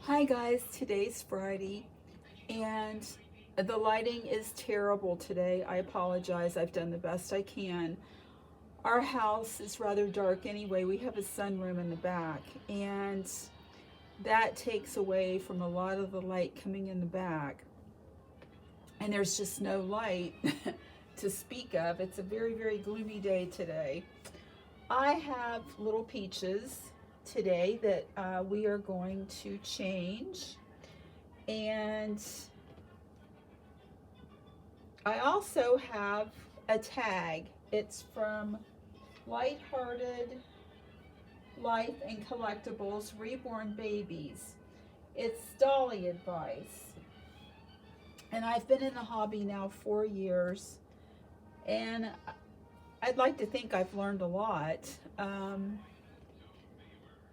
Hi guys, today's Friday and the lighting is terrible today. I apologize. I've done the best I can. Our house is rather dark anyway. We have a sunroom in the back and that takes away from a lot of the light coming in the back. And there's just no light to speak of. It's a very, very gloomy day today. I have little peaches today that we are going to change, and I also have a tag. It's from Lighthearted Life and Collectables Reborn Babies. It's Dolly advice, and I've been in the hobby now 4 years, and I'd like to think I've learned a lot.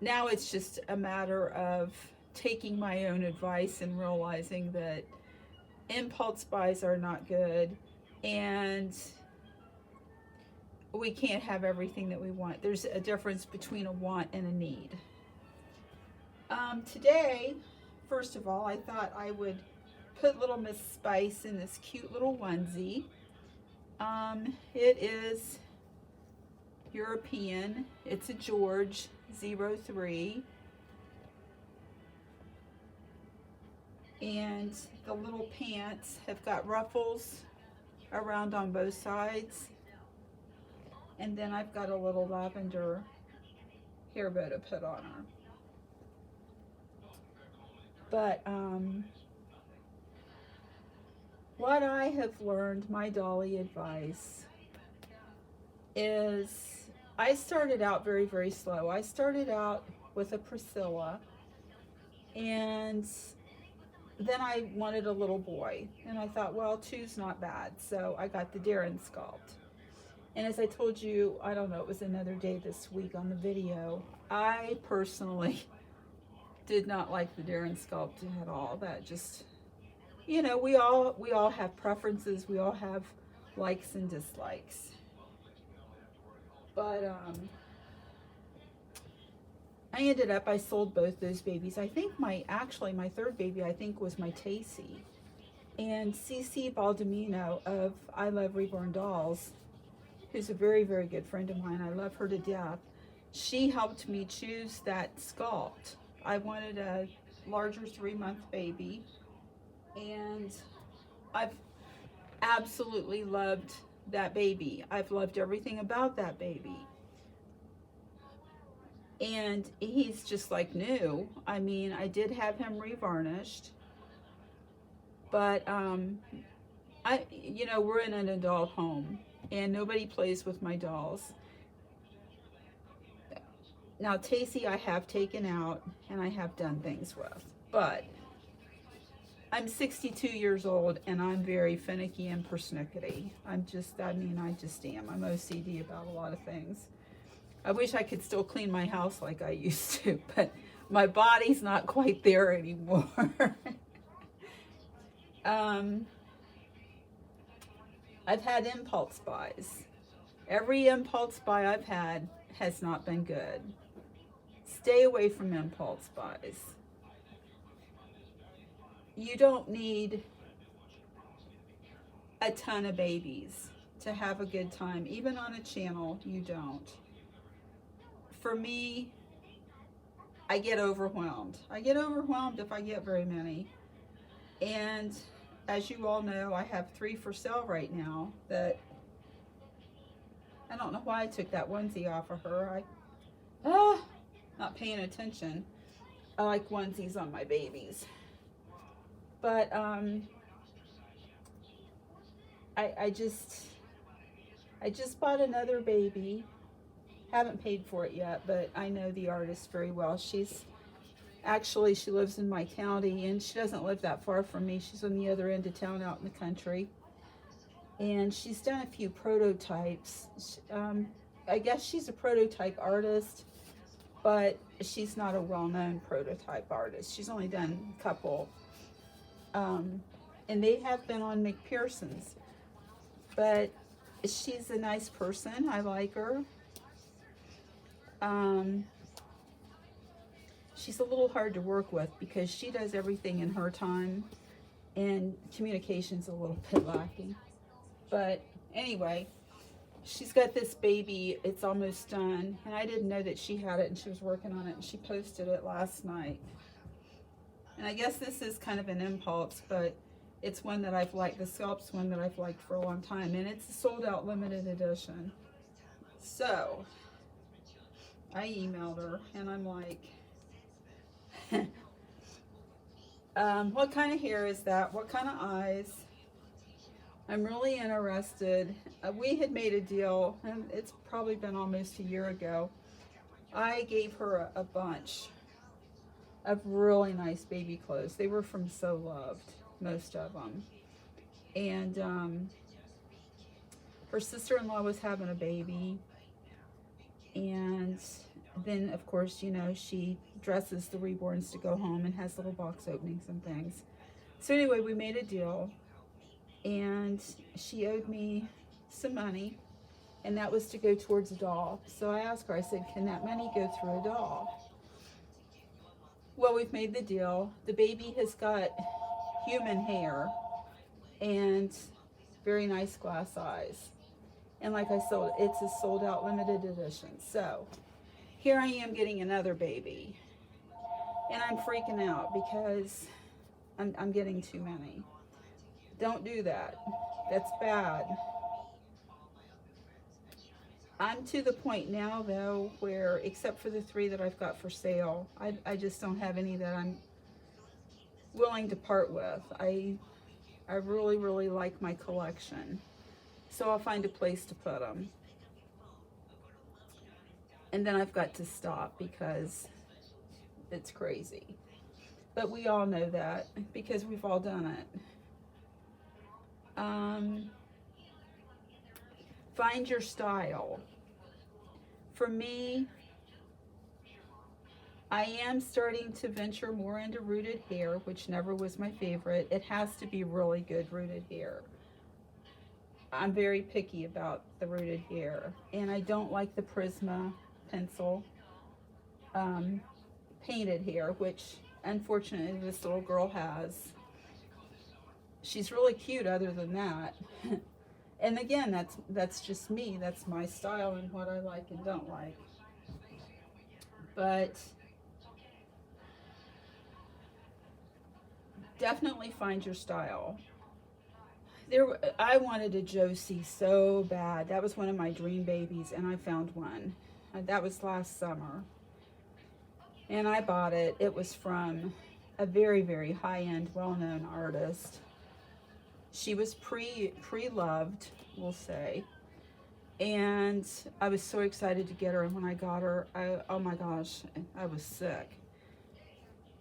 Now it's just a matter of taking my own advice and realizing that impulse buys are not good and we can't have everything that we want. There's a difference between a want and a need. Today, first of all, I thought I would put little Miss Spice in this cute little onesie. It is European. It's a George 03. And the little pants have got ruffles around on both sides. And then I've got a little lavender hair bow to put on her. But what I have learned, my Dolly advice, is I started out very, very slow. I started out with a Priscilla, and then I wanted a little boy. And I thought, well, two's not bad. So I got the Darren Sculpt. And as I told you, I don't know, it was another day this week on the video, I personally did not like the Darren Sculpt at all. That just, you know, we all have preferences. We all have likes and dislikes. But I sold both those babies. I think my third baby, I think, was my Tacy. And Cece Baldamino of I Love Reborn Dolls, who's a very, very good friend of mine, I love her to death, she helped me choose that sculpt. I wanted a larger 3-month baby, and I've absolutely loved that baby. I've loved everything about that baby. And he's just like new. I mean, I did have him revarnished, but we're in an adult home and nobody plays with my dolls. Now Tacy I have taken out and I have done things with, but I'm 62 years old and I'm very finicky and persnickety. I just am. I'm OCD about a lot of things. I wish I could still clean my house like I used to, but my body's not quite there anymore. I've had impulse buys. Every impulse buy I've had has not been good. Stay away from impulse buys. You don't need a ton of babies to have a good time. Even on a channel, you don't. For me, I get overwhelmed. I get overwhelmed if I get very many. And as you all know, I have 3 for sale right now that I don't know why I took that onesie off of her. Not paying attention. I like onesies on my babies. But I just bought another baby. Haven't paid for it yet, but I know the artist very well. She lives in my county, and she doesn't live that far from me. She's on the other end of town out in the country. And she's done a few prototypes. I guess she's a prototype artist, but she's not a well-known prototype artist. She's only done a couple. And they have been on McPherson's. But she's a nice person. I like her. she's a little hard to work with because she does everything in her time and communication's a little bit lacking. But anyway, she's got this baby. It's almost done. And I didn't know that she had it and she was working on it. And she posted it last night. And I guess this is kind of an impulse, but it's one that I've liked. The scalp's one that I've liked for a long time. And it's a sold out limited edition. So I emailed her and I'm like, what kind of hair is that? What kind of eyes? I'm really interested. We had made a deal, and it's probably been almost a year ago. I gave her a bunch of really nice baby clothes. They were from So Loved, most of them. And her sister-in-law was having a baby. And then, of course, you know, she dresses the Reborns to go home and has little box openings and things. So anyway, we made a deal. And she owed me some money, and that was to go towards a doll. So I asked her, I said, can that money go through a doll? Well, we've made the deal. The baby has got human hair and very nice glass eyes. And like I said, it's a sold out limited edition. So here I am getting another baby. And I'm freaking out because I'm getting too many. Don't do that. That's bad. I'm to the point now, though, where, except for the 3 that I've got for sale, I just don't have any that I'm willing to part with. I really, really like my collection. So I'll find a place to put them. And then I've got to stop because it's crazy. But we all know that because we've all done it. Find your style. For me, I am starting to venture more into rooted hair, which never was my favorite. It has to be really good rooted hair. I'm very picky about the rooted hair, and I don't like the Prisma pencil painted hair, which unfortunately this little girl has. She's really cute other than that. And again, that's just me. That's my style and what I like and don't like. But definitely find your style. I wanted a Josie so bad. That was one of my dream babies, and I found one. That was last summer. And I bought it. It was from a very, very high-end, well-known artist. She was pre-loved, we'll say. And I was so excited to get her. And when I got her, oh my gosh, I was sick.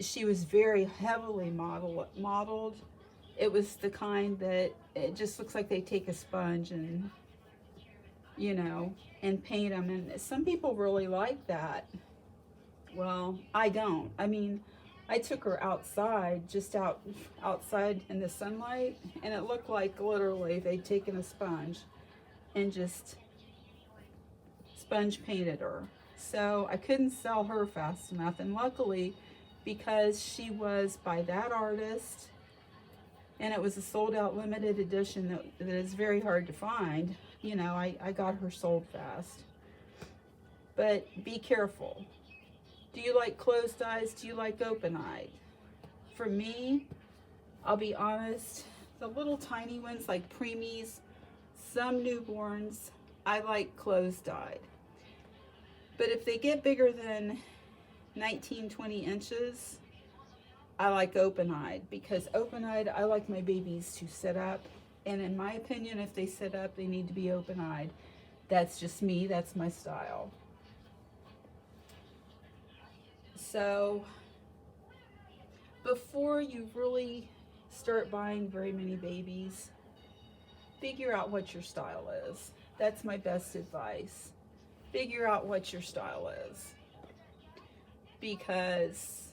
She was very heavily modeled. It was the kind that it just looks like they take a sponge and, you know, and paint them. And some people really like that. Well, I don't. I mean, I took her outside, just outside in the sunlight, and it looked like literally they'd taken a sponge and just sponge painted her. So I couldn't sell her fast enough, and luckily, because she was by that artist, and it was a sold out limited edition that is very hard to find, you know, I got her sold fast. But be careful. Do you like closed eyes? Do you like open eyed? For me, I'll be honest, the little tiny ones like preemies, some newborns, I like closed eyed. But if they get bigger than 19, 20 inches, I like open eyed, because open eyed, I like my babies to sit up. And in my opinion, if they sit up, they need to be open eyed. That's just me, that's my style. So before you really start buying very many babies, figure out what your style is. That's my best advice. Figure out what your style is, because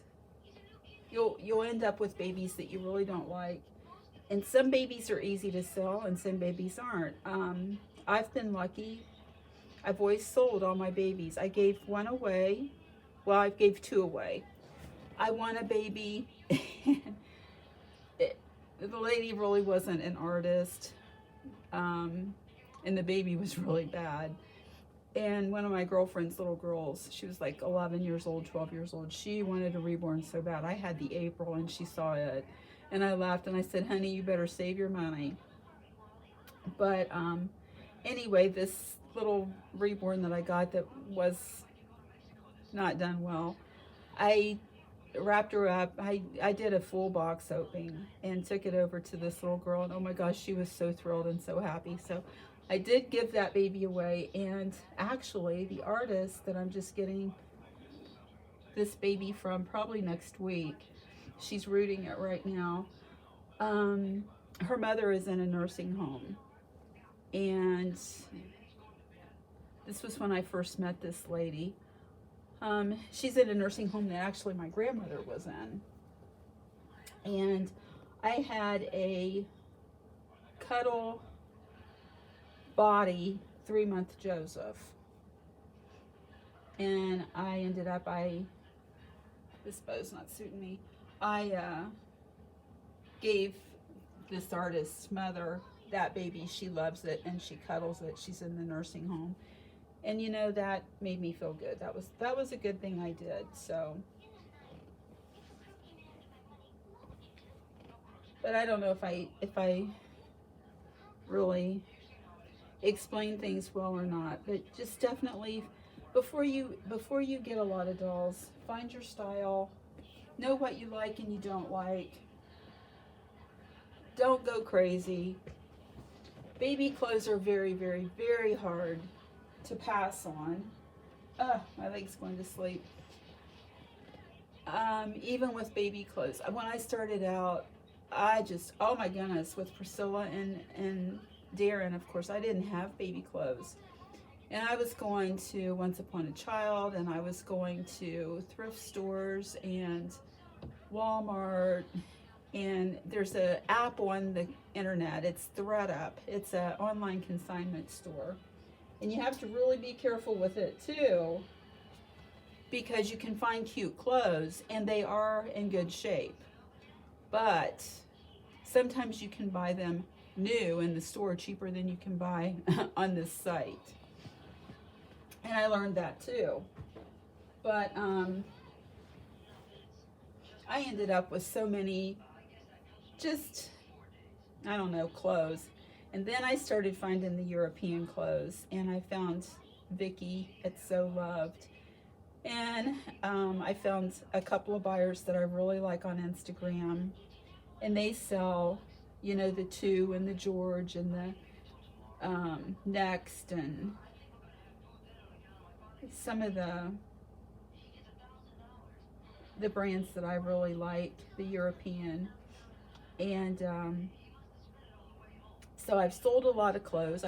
you'll end up with babies that you really don't like. And some babies are easy to sell and some babies aren't. I've been lucky. I've always sold all my babies. I gave one away. Well, I gave 2 away. I want a baby. The lady really wasn't an artist, and the baby was really bad. And one of my girlfriend's little girls, she was like 11 years old, 12 years old. She wanted a reborn so bad. I had the April and she saw it. And I laughed and I said, honey, you better save your money. But anyway, this little reborn that I got that was not done well, I wrapped her up. I did a full box opening and took it over to this little girl. And oh my gosh, she was so thrilled and so happy. So I did give that baby away, and actually the artist that I'm just getting this baby from probably next week, she's rooting it right now. Her mother is in a nursing home, and this was when I first met this lady. She's in a nursing home that actually my grandmother was in, and I had a cuddle body 3-month Joseph, and I ended up, this bow's not suiting me, I gave this artist's mother that baby. She loves it and she cuddles it. She's in the nursing home, and you know, that made me feel good. That was a good thing I did. So, but I don't know if I really explain things well or not, but just definitely before you get a lot of dolls, find your style, know what you like and you don't like. Don't go crazy. Baby clothes are very, very, very hard to pass on. My leg's going to sleep. Even with baby clothes, when I started out, I just, oh my goodness, with Priscilla and Darren, of course, I didn't have baby clothes. And I was going to Once Upon a Child, and I was going to thrift stores and Walmart, and there's an app on the internet. It's ThredUp. It's an online consignment store. And you have to really be careful with it too, because you can find cute clothes and they are in good shape. But sometimes you can buy them new in the store cheaper than you can buy on this site. And I learned that too. But I ended up with so many just, I don't know, clothes. And then I started finding the European clothes, and I found Vicky at So Loved. And I found a couple of buyers that I really like on Instagram, and they sell, you know, the Two and the George and the Next and some of the brands that I really like, the European. And so I've sold a lot of clothes.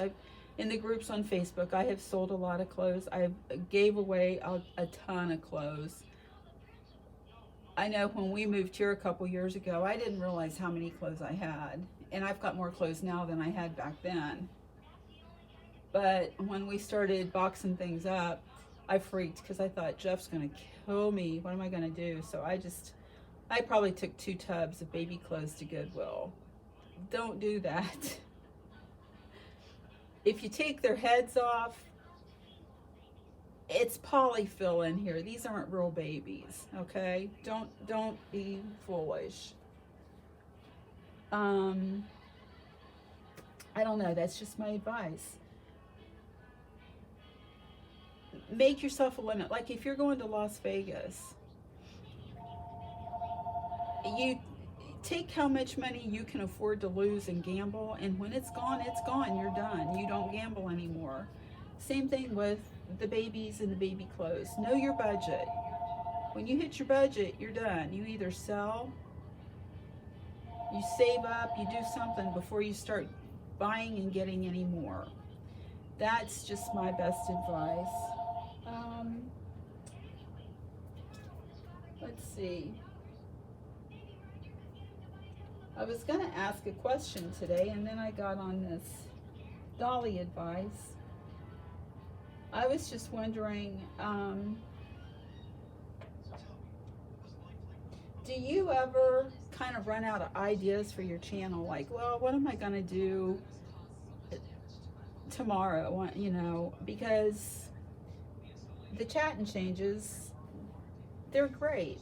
In the groups on Facebook, I have sold a lot of clothes. I gave away a ton of clothes. I know when we moved here a couple years ago, I didn't realize how many clothes I had. And I've got more clothes now than I had back then. But when we started boxing things up, I freaked because I thought, Jeff's going to kill me. What am I going to do? So I probably took 2 tubs of baby clothes to Goodwill. Don't do that. If you take their heads off, it's polyfill in here. These aren't real babies, okay? Don't be foolish. I don't know, that's just my advice. Make yourself a limit. Like if you're going to Las Vegas, you take how much money you can afford to lose and gamble, and when it's gone, you're done. You don't gamble anymore. Same thing with the babies and the baby clothes. Know your budget. When you hit your budget, you're done. You either sell, you save up, you do something before you start buying and getting any more. That's just my best advice. Let's see. I was going to ask a question today, and then I got on this Dolly advice. I was just wondering, Do you ever kind of run out of ideas for your channel? Like, well, what am I going to do tomorrow? You know, because the chat and changes, they're great.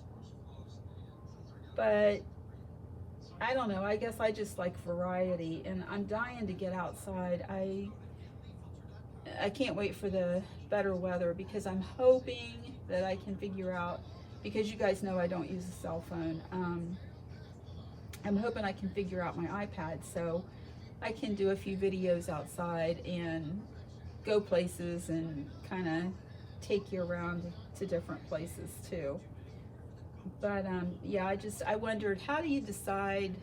But I don't know. I guess I just like variety, and I'm dying to get outside. I can't wait for the better weather because I'm hoping that I can figure out, because you guys know I don't use a cell phone. I'm hoping I can figure out my iPad so I can do a few videos outside and go places and kind of take you around to different places too. But yeah, I wondered, how do you decide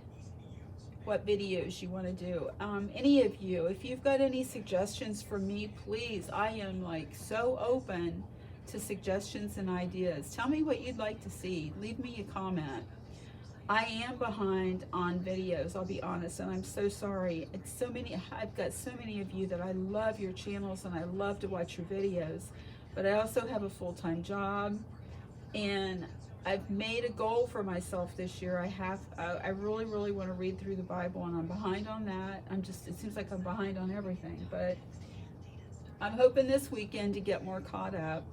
what videos you want to do? Any of you, if you've got any suggestions for me, please, I am like so open to suggestions and ideas. Tell me what you'd like to see. Leave me a comment. I am behind on videos, I'll be honest, and I'm so sorry. I've got so many of you that I love your channels and I love to watch your videos, but I also have a full-time job, and I've made a goal for myself this year. I really, really want to read through the Bible, and I'm behind on that. It seems like I'm behind on everything, but I'm hoping this weekend to get more caught up.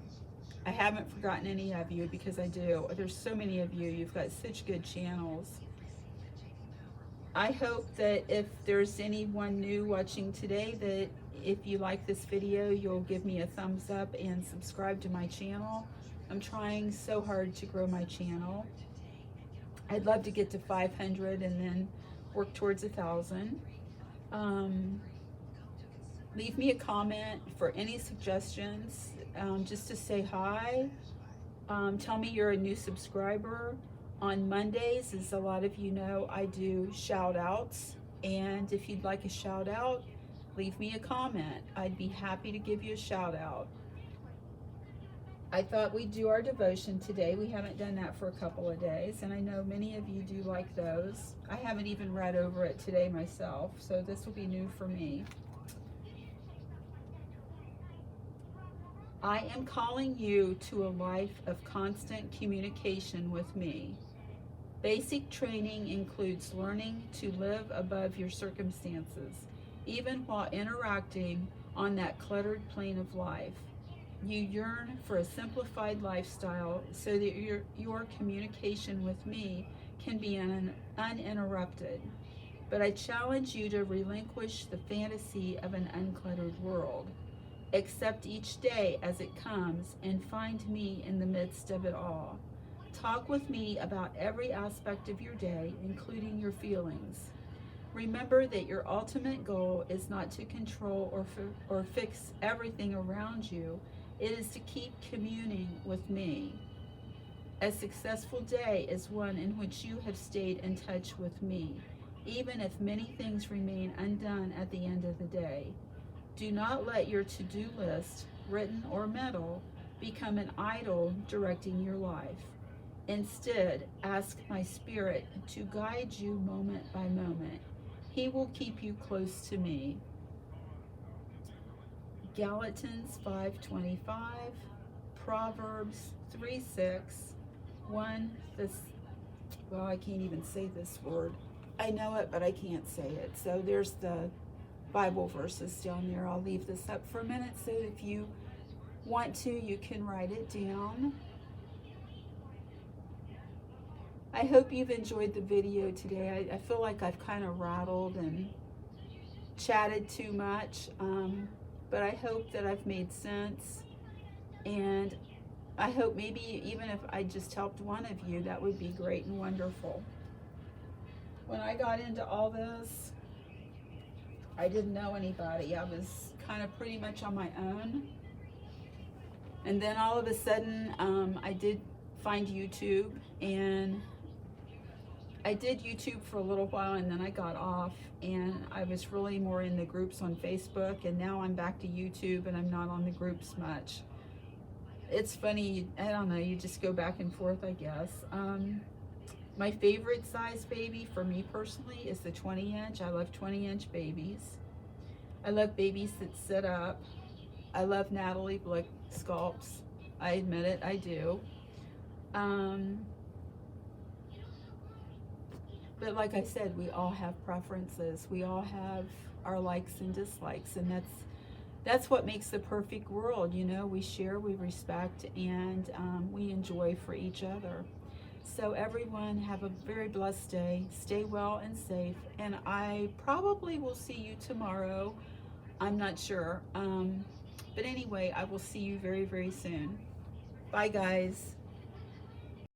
I haven't forgotten any of you, because I do. There's so many of you. You've got such good channels. I hope that if there's anyone new watching today, that if you like this video, you'll give me a thumbs up and subscribe to my channel. I'm trying so hard to grow my channel. I'd love to get to 500 and then work towards 1,000. Leave me a comment for any suggestions, just to say hi. Tell me you're a new subscriber. On Mondays, as a lot of you know, I do shout outs, and if you'd like a shout out, leave me a comment. I'd be happy to give you a shout out. I thought we'd do our devotion today. We haven't done that for a couple of days, and I know many of you do like those. I haven't even read over it today myself, so this will be new for me. I am calling you to a life of constant communication with me. Basic training includes learning to live above your circumstances, even while interacting on that cluttered plane of life. You yearn for a simplified lifestyle so that your communication with me can be uninterrupted. But I challenge you to relinquish the fantasy of an uncluttered world. Accept each day as it comes and find me in the midst of it all. Talk with me about every aspect of your day, including your feelings. Remember that your ultimate goal is not to control or fix everything around you. It is to keep communing with me. A successful day is one in which you have stayed in touch with me, even if many things remain undone at the end of the day. Do not let your to-do list, written or mental, become an idol directing your life. Instead, ask my Spirit to guide you moment by moment. He will keep you close to me. Galatians 5:25, Proverbs 3:6, I can't even say this word. I know it, but I can't say it. So there's the Bible verses down there. I'll leave this up for a minute, so if you want to, you can write it down. I hope you've enjoyed the video today. I feel like I've kind of rattled and chatted too much, but I hope that I've made sense, and I hope maybe even if I just helped one of you, that would be great and wonderful. When I got into all this, I didn't know anybody. I was kind of pretty much on my own. And then all of a sudden, I did find YouTube, and I did YouTube for a little while, and then I got off, and I was really more in the groups on Facebook, and now I'm back to YouTube, and I'm not on the groups much. It's funny, I don't know, you just go back and forth, I guess. My favorite size baby for me personally is the 20-inch. I love 20-inch babies. I love babies that sit up. I love Natalie Blick sculpts. I admit it, I do. But like I said, we all have preferences. We all have our likes and dislikes, and that's what makes the perfect world. You know, we share, we respect, and we enjoy for each other. So everyone have a very blessed day. Stay well and safe, and I probably will see you tomorrow. I'm not sure. But anyway, I will see you very, very soon. Bye, guys.